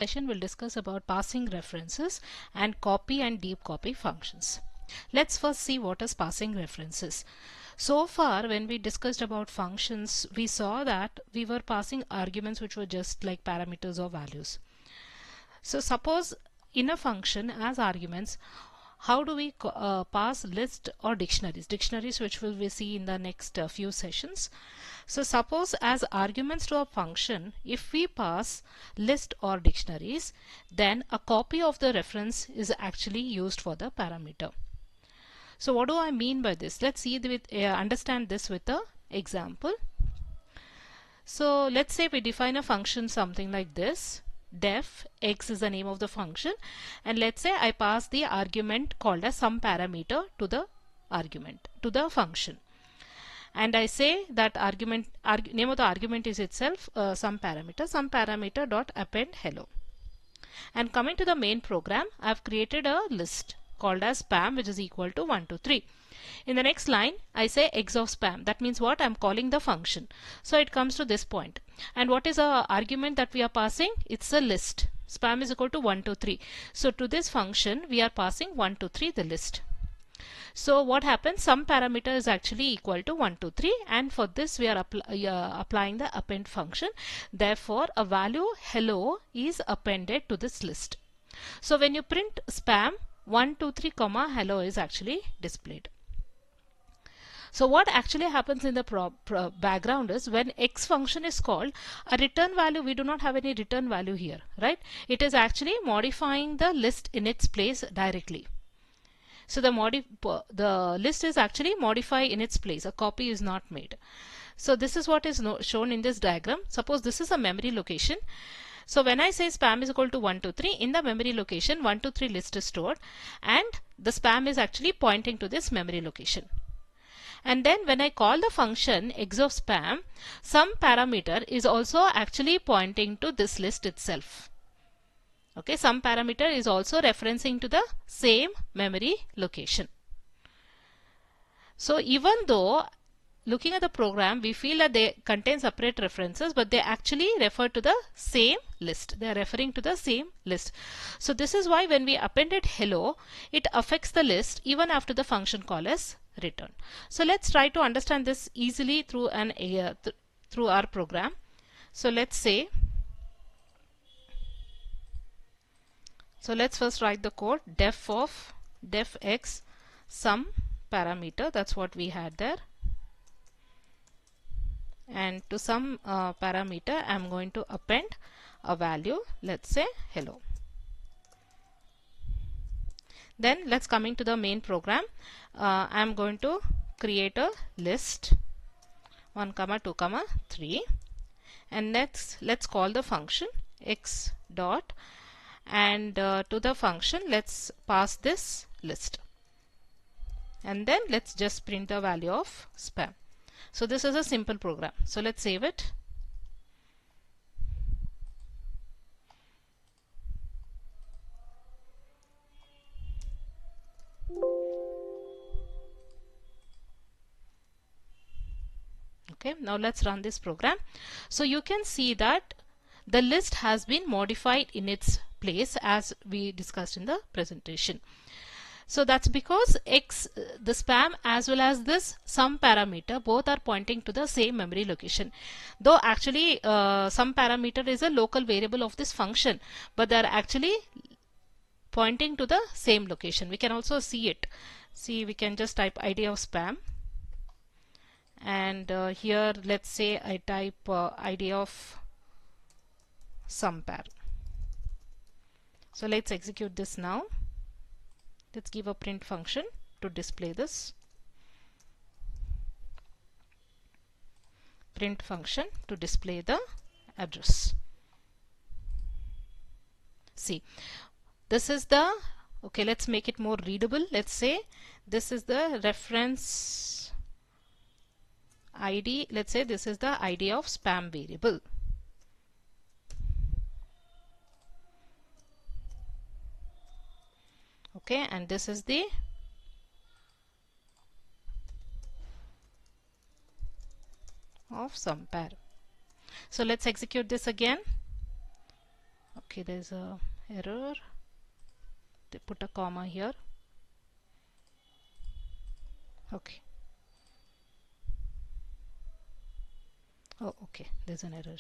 session we'll discuss about passing references and copy and deep copy functions. Let's first see what is passing references. So far when we discussed about functions, we saw that we were passing arguments which were just like parameters or values. So suppose in a function as arguments, how do we pass list or dictionaries which will we see in the next few sessions. So suppose as arguments to a function, if we pass list or dictionaries, then a copy of the reference is actually used for the parameter. So what do I mean by this? Let's see understand this with a example. So let's say we define a function something like this. Def x is the name of the function, and let's say I pass the argument called as some parameter to the argument to the function, and I say that name of the argument is itself some parameter dot append hello. And coming to the main program, I have created a list called as spam, which is equal to 1 2 3. In the next line, I say x of spam. That means what? I'm calling the function. So it comes to this point. And what is the argument that we are passing? It's a list. Spam is equal to 1 2 3. So to this function, we are passing 1 2 3 the list. So what happens? Some parameter is actually equal to 1 2 3, and for this we are applying the append function. Therefore, a value hello is appended to this list. So when you print spam, 1 2 3 comma hello is actually displayed. So what actually happens in the background is when x function is called, a return value, we do not have any return value here, right? It is actually modifying the list in its place directly. So the list is actually modified in its place. A copy is not made. So this is what is shown in this diagram. Suppose this is a memory location. So when I say spam is equal to 1 2 3, in the memory location 1 2 3 list is stored, and the spam is actually pointing to this memory location. And then when I call the function x of spam, some parameter is also actually pointing to this list itself. Okay, some parameter is also referencing to the same memory location. So even though looking at the program, we feel that they contain separate references, but they actually refer to the same list. They are referring to the same list. So this is why when we appended hello, it affects the list even after the function call is return. So let's try to understand this easily through through our program. So let's say, so let's first write the code def x some parameter. That's what we had there. And to some parameter, I'm going to append a value, let's say hello. Then let's coming to the main program. I'm going to create a list 1 2 3, and let's call the function x dot, and to the function let's pass this list, and then let's just print the value of spam. So this is a simple program. So let's save it. Okay, now let's run this program. So you can see that the list has been modified in its place as we discussed in the presentation. So that's because the spam as well as this some parameter, both are pointing to the same memory location. Though actually some parameter is a local variable of this function, but they are actually pointing to the same location. We can also see it. See, we can just type id of spam, and here let's say I type id of some par. So let's execute this now. Let's give a print function to display this. Print function to display the address. See, this is the, okay, let's make it more readable. Let's say this is the reference ID. Let's say this is the ID of spam variable. Okay, and this is the of some par. So let's execute this again. Okay, there's a error. They put a comma here. Okay. Oh, okay, there's an error.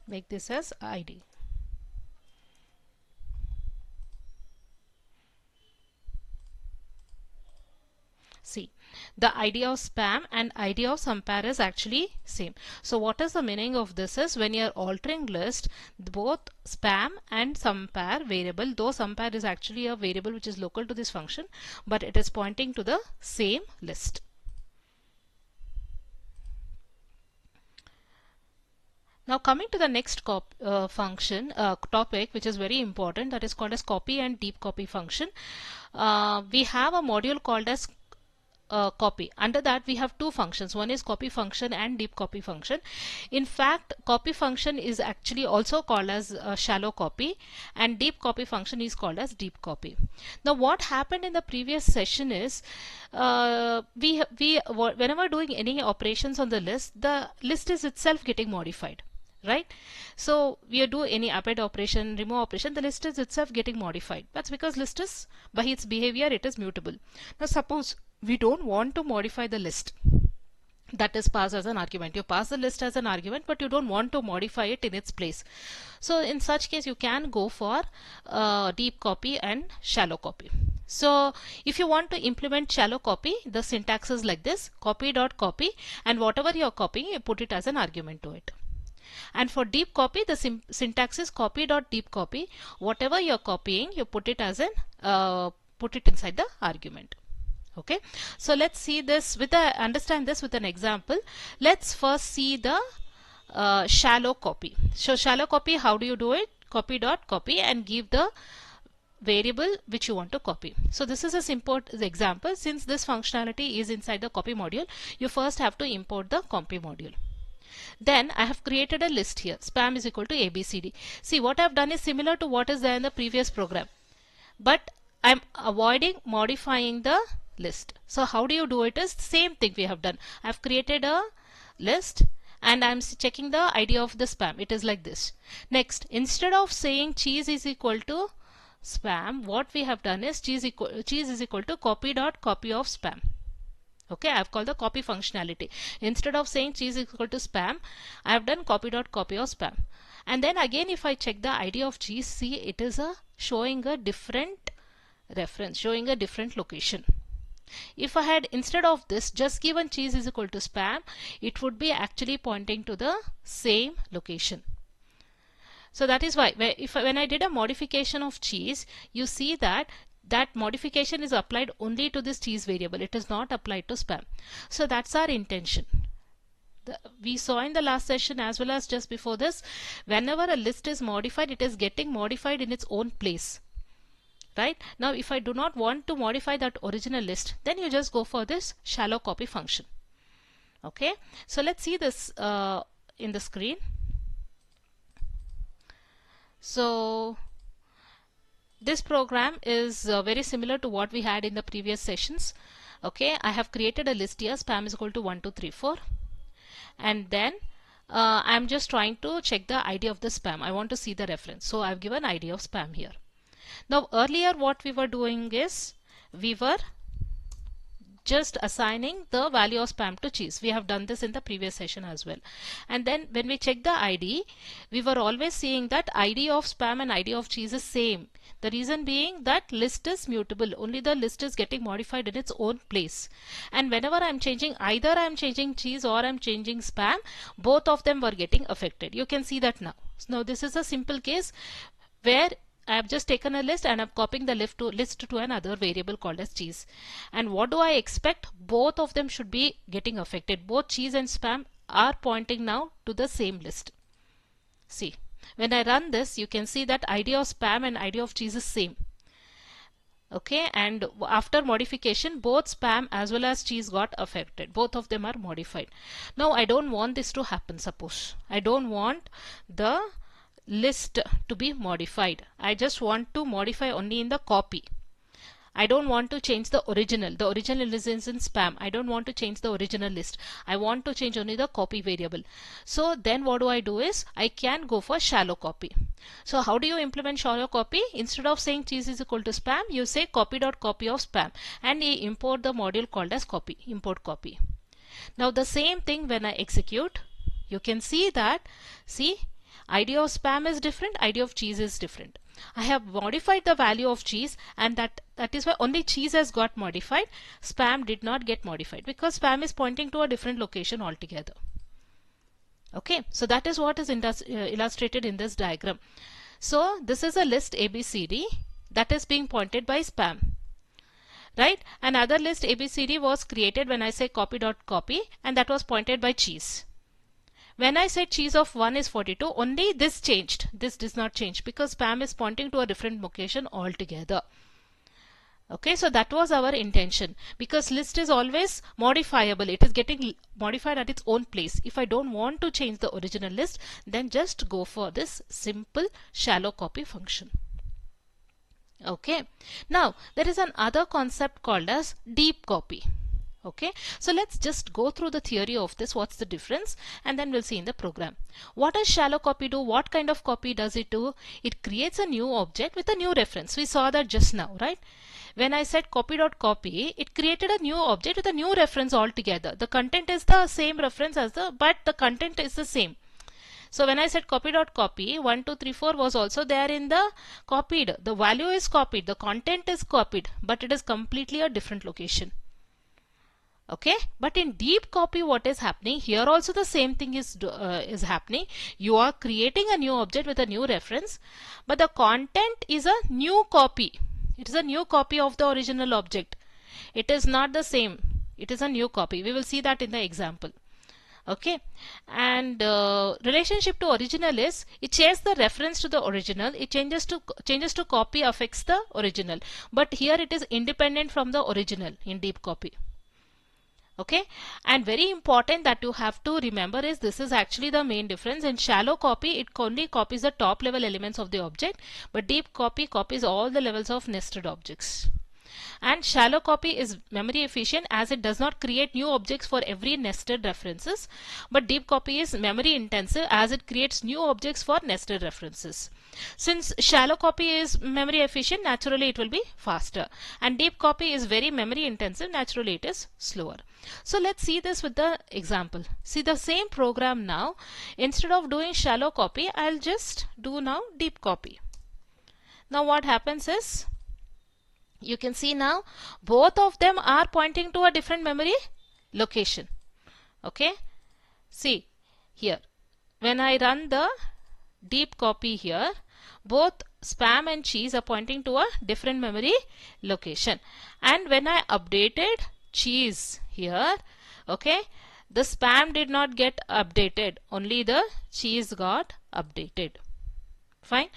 Make this as ID. See, the idea of spam and idea of some pair is actually same. So what is the meaning of this is when you are altering list, both spam and some pair variable, though some pair is actually a variable which is local to this function, but it is pointing to the same list. Now coming to the next function topic, which is very important, that is called as copy and deep copy function. We have a module called as copy. Under that we have two functions. One is copy function and deep copy function. In fact, copy function is actually also called as shallow copy, and deep copy function is called as deep copy. Now what happened in the previous session is whenever doing any operations on the list is itself getting modified, right? So we do any append operation, remove operation, the list is itself getting modified. That's because list is, by its behavior, it is mutable. Now suppose we don't want to modify the list that is passed as an argument. You pass the list as an argument, but you don't want to modify it in its place. So in such case you can go for deep copy and shallow copy. So if you want to implement shallow copy, the syntax is like this: copy.copy, and whatever you are copying, you put it as an argument to it. And for deep copy, the syntax is copy.deepcopy. Whatever you are copying, you put it as an put it inside the argument. Okay, so let's see this with understand this with an example. Let's first see the shallow copy. So shallow copy, how do you do it? Copy.copy and give the variable which you want to copy. So this is a simple example. Since this functionality is inside the copy module, you first have to import the copy module. Then I have created a list here. Spam is equal to ABCD. See, what I've done is similar to what is there in the previous program, but I'm avoiding modifying the list. So how do you do it? Is the same thing we have done. I've created a list and I'm checking the ID of the spam. It is like this. Next, instead of saying cheese is equal to spam, what we have done is cheese is equal to copy.copy of spam. Okay, I have called the copy functionality. Instead of saying cheese is equal to spam, I have done copy.copy of spam. And then again, if I check the ID of cheese, see, it is showing a different reference, showing a different location. If I had instead of this just given cheese is equal to spam, it would be actually pointing to the same location. So that is why when I did a modification of cheese, you see that modification is applied only to this cheese variable. It is not applied to spam. So that's our intention. We saw in the last session as well as just before this, whenever a list is modified, it is getting modified in its own place. Right? Now if I do not want to modify that original list, then you just go for this shallow copy function. Okay, so let's see this in the screen. So this program is very similar to what we had in the previous sessions. Okay, I have created a list here, spam is equal to 1 2 3 4, and then I'm just trying to check the ID of the spam. I want to see the reference, so I've given ID of spam here. Now earlier what we were doing is we were just assigning the value of spam to cheese. We have done this in the previous session as well. And then when we check the ID, we were always seeing that ID of spam and ID of cheese is same. The reason being that list is mutable. Only the list is getting modified in its own place. And whenever I'm changing, either I'm changing cheese or I'm changing spam, both of them were getting affected. You can see that now. Now this is a simple case where I have just taken a list and I'm copying the list to another variable called as cheese. And what do I expect? Both of them should be getting affected. Both cheese and spam are pointing now to the same list. See, when I run this, you can see that ID of spam and ID of cheese is same. Okay, and after modification, both spam as well as cheese got affected. Both of them are modified. Now I don't want this to happen. Suppose I don't want the list to be modified. I just want to modify only in the copy. I don't want to change the original. The original list is in spam. I don't want to change the original list. I want to change only the copy variable. So then what do I do is I can go for shallow copy. So how do you implement shallow copy? Instead of saying cheese is equal to spam, you say copy.copy of spam, and you import the module called as copy, import copy. Now the same thing when I execute, you can see that, see, ID of spam is different, ID of cheese is different. I have modified the value of cheese, and that is why only cheese has got modified. Spam did not get modified because spam is pointing to a different location altogether. Okay, so that is what is illustrated in this diagram. So this is a list ABCD that is being pointed by spam, right? Another list ABCD was created when I say copy.copy, and that was pointed by cheese. When I said cheese of 1 is 42, only this changed. This does not change because spam is pointing to a different location altogether. Okay, so that was our intention, because list is always modifiable. It is getting modified at its own place. If I don't want to change the original list, then just go for this simple shallow copy function. Okay, now there is another concept called as deep copy. Okay, so let's just go through the theory of this, what's the difference, and then we'll see in the program. What does shallow copy do? What kind of copy does it do? It creates a new object with a new reference. We saw that just now, right? When I said copy.copy, it created a new object with a new reference altogether. The content is the same reference as but the content is the same. So when I said copy.copy, 1, 2, 3, 4 was also there in the copied. The value is copied, the content is copied, but it is completely a different location. Okay, but in deep copy, what is happening here? Also the same thing is happening. You are creating a new object with a new reference, but the content is a new copy. It is a new copy of the original object. It is not the same. It is a new copy. We will see that in the example. Okay, and relationship to original is, it changes the reference to the original. It changes to copy affects the original, but here it is independent from the original in deep copy. Okay, and very important that you have to remember is, this is actually the main difference. In shallow copy, it only copies the top level elements of the object, but deep copy copies all the levels of nested objects. And shallow copy is memory efficient as it does not create new objects for every nested references, but deep copy is memory intensive as it creates new objects for nested references. Since shallow copy is memory efficient, naturally it will be faster, and deep copy is very memory intensive, naturally it is slower. So let's see this with the example. See the same program now. Instead of doing shallow copy, I'll just do now deep copy. Now what happens is, you can see now both of them are pointing to a different memory location. Okay, see here, when I run the deep copy here, both spam and cheese are pointing to a different memory location. And when I updated cheese here, okay, the spam did not get updated, only the cheese got updated. Fine.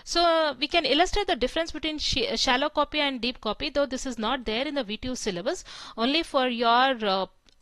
So we can illustrate the difference between shallow copy and deep copy, though this is not there in the V2 syllabus. Only for your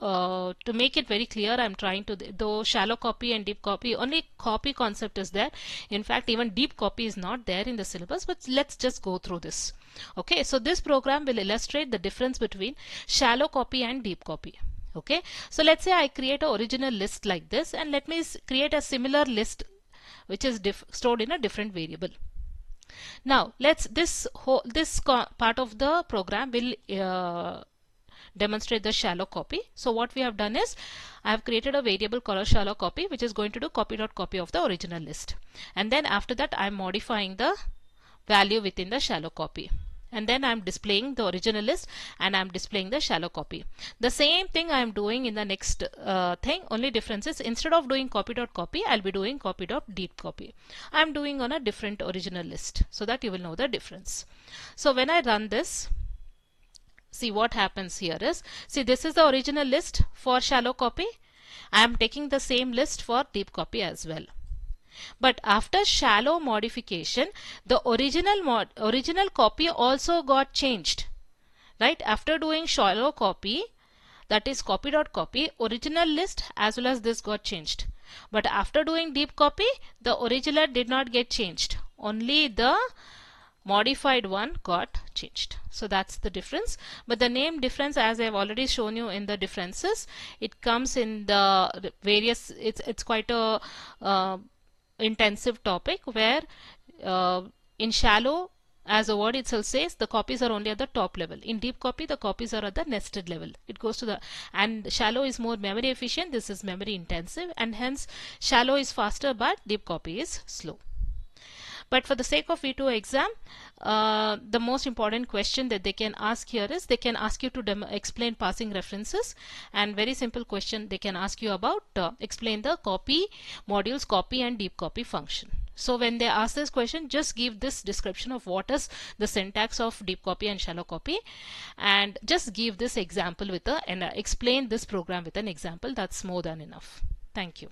to make it very clear, I'm trying to, though shallow copy and deep copy, only copy concept is there. In fact, even deep copy is not there in the syllabus, but let's just go through this. Okay, so this program will illustrate the difference between shallow copy and deep copy. Okay, so let's say I create an original list like this, and let me create a similar list which is stored in a different variable. Now let's this part of the program will demonstrate the shallow copy. So what we have done is, I have created a variable called shallow copy, which is going to do copy.copy of the original list, and then after that I am modifying the value within the shallow copy, and then I am displaying the original list and I am displaying the shallow copy. The same thing I am doing in the next thing, only difference is, instead of doing copy.copy, I'll be doing copy.deep copy. I am doing on a different original list, so that you will know the difference. So when I run this, see what happens here is, see this is the original list for shallow copy. I am taking the same list for deep copy as well. But after shallow modification, the original copy also got changed, right? After doing shallow copy, that is copy.copy, original list as well as this got changed. But after doing deep copy, the original did not get changed, only the modified one got changed. So that's the difference. But the name difference, as I have already shown you in the differences, it comes in the various, it's quite a intensive topic where in shallow, as the word itself says, the copies are only at the top level. In deep copy, the copies are at the nested level. It goes to the, and shallow is more memory efficient, this is memory intensive, and hence shallow is faster but deep copy is slow. But for the sake of V2 exam, the most important question that they can ask here is, they can ask you to explain passing references, and very simple question they can ask you about explain the copy modules copy and deep copy function. So when they ask this question, just give this description of what is the syntax of deep copy and shallow copy, and just give this example with and explain this program with an example. That's more than enough. Thank you.